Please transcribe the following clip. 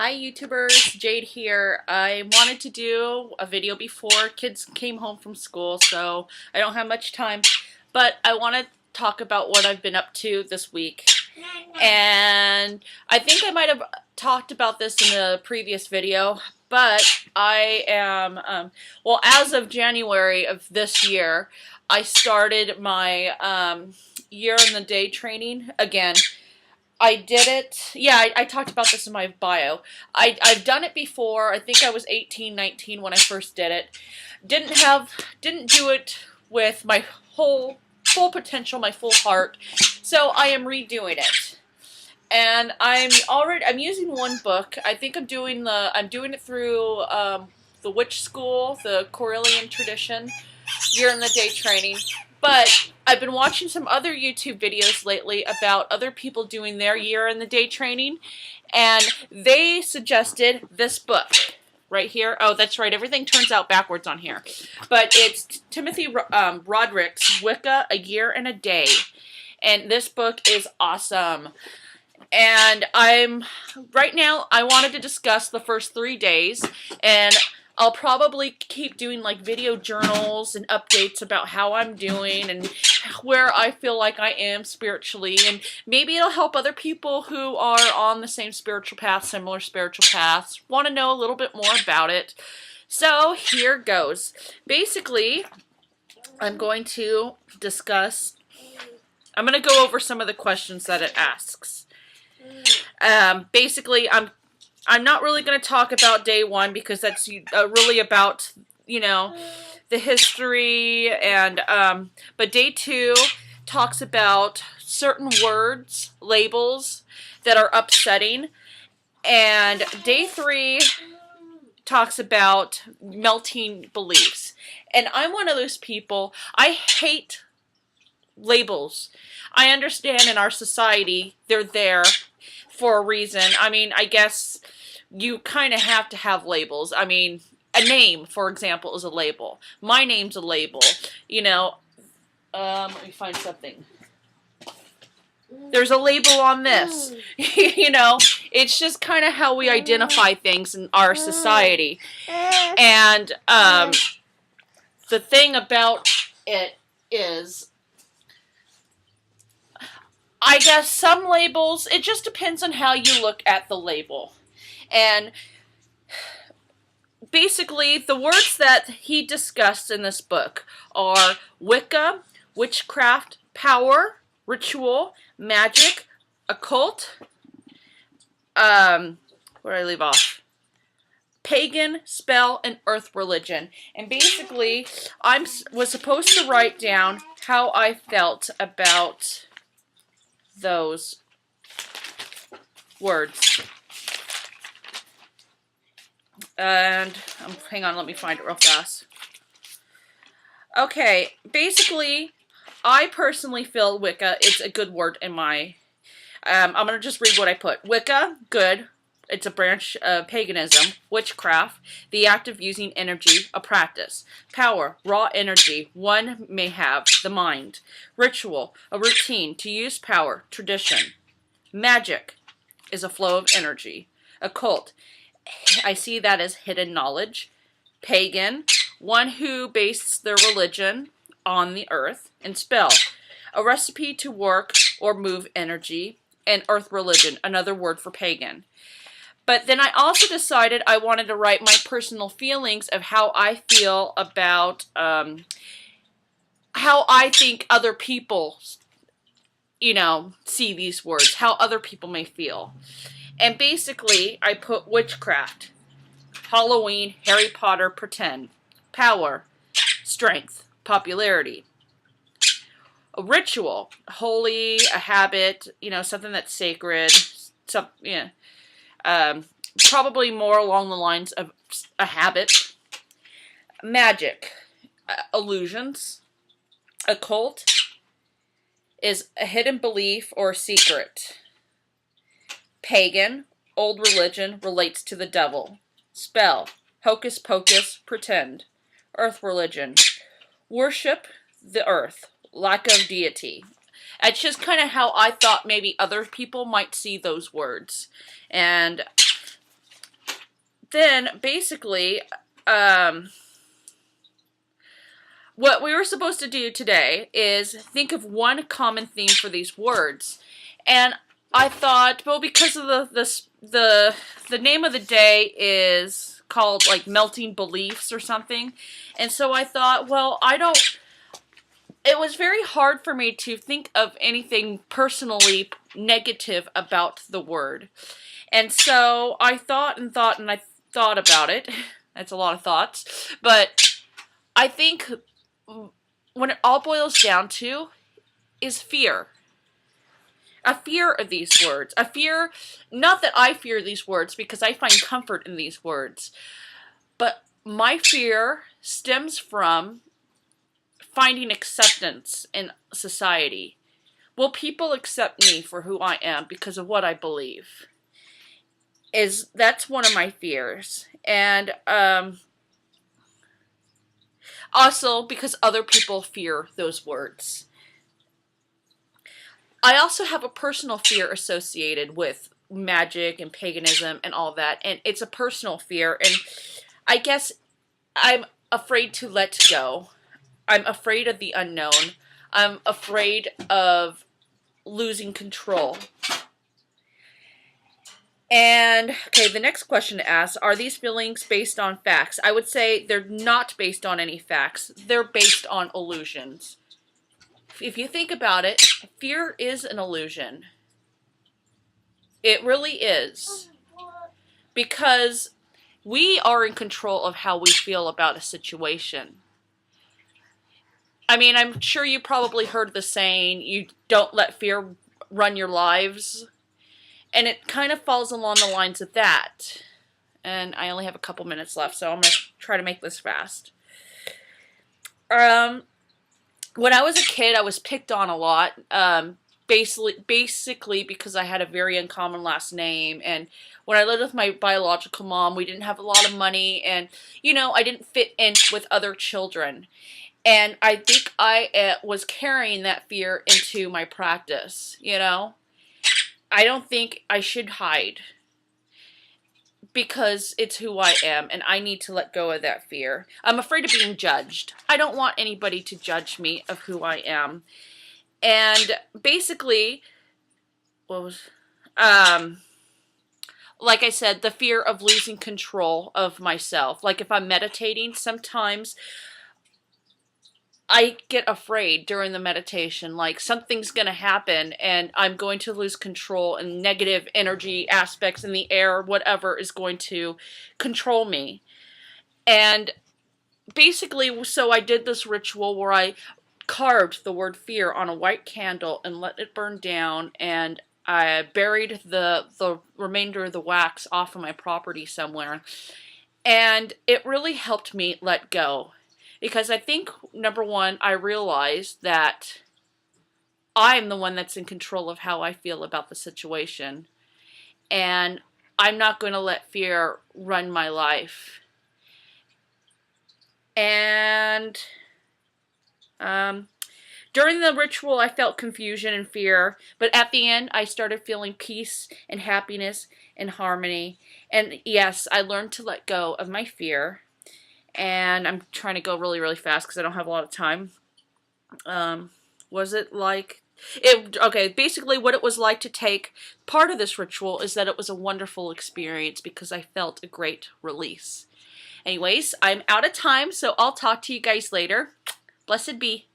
Hi YouTubers, Jade here. I wanted to do a video before kids came home from school, so I don't have much time, but I want to talk about what I've been up to this week. And I think I might have talked about this in the previous video, but I am, well, as of January of this year, I started my year in the day training again. I did it. Yeah, I talked about this in my bio. I've done it before. I think I was 18, 19 when I first did it. Didn't do it with my full potential, my full heart. So I am redoing it. And I'm using one book. I think I'm doing it through the witch school, the Corellian tradition, year in the day training. But I've been watching some other YouTube videos lately about other people doing their year in the day training, and they suggested this book right here. Oh, that's right. Everything turns out backwards on here. But it's Timothy Roderick's Wicca, A Year and a Day. And this book is awesome. And right now, I wanted to discuss the first 3 days, and I'll probably keep doing like video journals and updates about how I'm doing and where I feel like I am spiritually, and maybe it'll help other people who are on the same spiritual path, similar spiritual paths, want to know a little bit more about it. So here goes. Basically, I'm going to go over some of the questions that it asks. Basically, I'm not really going to talk about day one because that's really about, the history, and but day two talks about certain words, labels that are upsetting, and day three talks about melting beliefs. And I'm one of those people, I hate labels. I understand in our society they're there for a reason. I mean, I guess you kind of have to have labels. I mean, a name, for example, is a label. My name's a label. Let me find something. There's a label on this. It's just kind of how we identify things in our society. And the thing about it is, I guess some labels, it just depends on how you look at the label. And basically, the words that he discussed in this book are Wicca, witchcraft, power, ritual, magic, occult, where did I leave off? Pagan, spell, and earth religion. And basically, I was supposed to write down how I felt about those words. And hang on, let me find it real fast. Okay, basically, I personally feel Wicca, it's a good word in my, I'm going to just read what I put. Wicca, good. It's a branch of paganism. Witchcraft, the act of using energy, a practice. Power, raw energy, one may have, the mind. Ritual, a routine, to use power, tradition. Magic is a flow of energy. Occult, I see that as hidden knowledge. Pagan, one who bases their religion on the earth. And spell, a recipe to work or move energy. And earth religion, another word for pagan. But then I also decided I wanted to write my personal feelings of how I feel about how I think other people, see these words, how other people may feel. And basically, I put witchcraft, Halloween, Harry Potter, pretend, power, strength, popularity, a ritual, holy, a habit, something that's sacred, probably more along the lines of a habit. Magic, illusions. Occult is a hidden belief or secret. Pagan, old religion, relates to the devil. Spell, hocus pocus, pretend. Earth religion, worship the earth, lack of deity. It's just kind of how I thought maybe other people might see those words. And then basically, what we were supposed to do today is think of one common theme for these words. And I thought, well, because of the name of the day is called like melting beliefs or something. And so I thought, well, it was very hard for me to think of anything personally negative about the word. And so I thought and thought and I thought about it. That's a lot of thoughts. But I think when it all boils down to is fear. A fear of these words. A fear, not that I fear these words because I find comfort in these words, but my fear stems from finding acceptance in society. Will people accept me for who I am because of what I believe? That's one of my fears. And also because other people fear those words. I also have a personal fear associated with magic and paganism and all that, and it's a personal fear, and I guess I'm afraid to let go. I'm afraid of the unknown. I'm afraid of losing control. And, okay, the next question asks, are these feelings based on facts? I would say they're not based on any facts. They're based on illusions. If you think about it, fear is an illusion. It really is. Because we are in control of how we feel about a situation. I mean, I'm sure you probably heard the saying, you don't let fear run your lives. And it kind of falls along the lines of that. And I only have a couple minutes left, so I'm going to try to make this fast. When I was a kid, I was picked on a lot, basically because I had a very uncommon last name, and when I lived with my biological mom, we didn't have a lot of money, and, you know, I didn't fit in with other children, and I think I was carrying that fear into my practice, you know? I don't think I should hide, because it's who I am, and I need to let go of that fear. I'm afraid of being judged. I don't want anybody to judge me of who I am. And basically, like I said, the fear of losing control of myself. Like if I'm meditating, sometimes I get afraid during the meditation, like something's going to happen and I'm going to lose control, and negative energy aspects in the air, whatever, is going to control me. And basically, so I did this ritual where I carved the word fear on a white candle and let it burn down, and I buried the remainder of the wax off of my property somewhere. And it really helped me let go. Because I think, number one, I realized that I'm the one that's in control of how I feel about the situation. And I'm not going to let fear run my life. And during the ritual, I felt confusion and fear. But at the end, I started feeling peace and happiness and harmony. And yes, I learned to let go of my fear. And I'm trying to go really, really fast because I don't have a lot of time. Was it like... Okay, basically what it was like to take part of this ritual is that it was a wonderful experience because I felt a great release. Anyways, I'm out of time, so I'll talk to you guys later. Blessed be.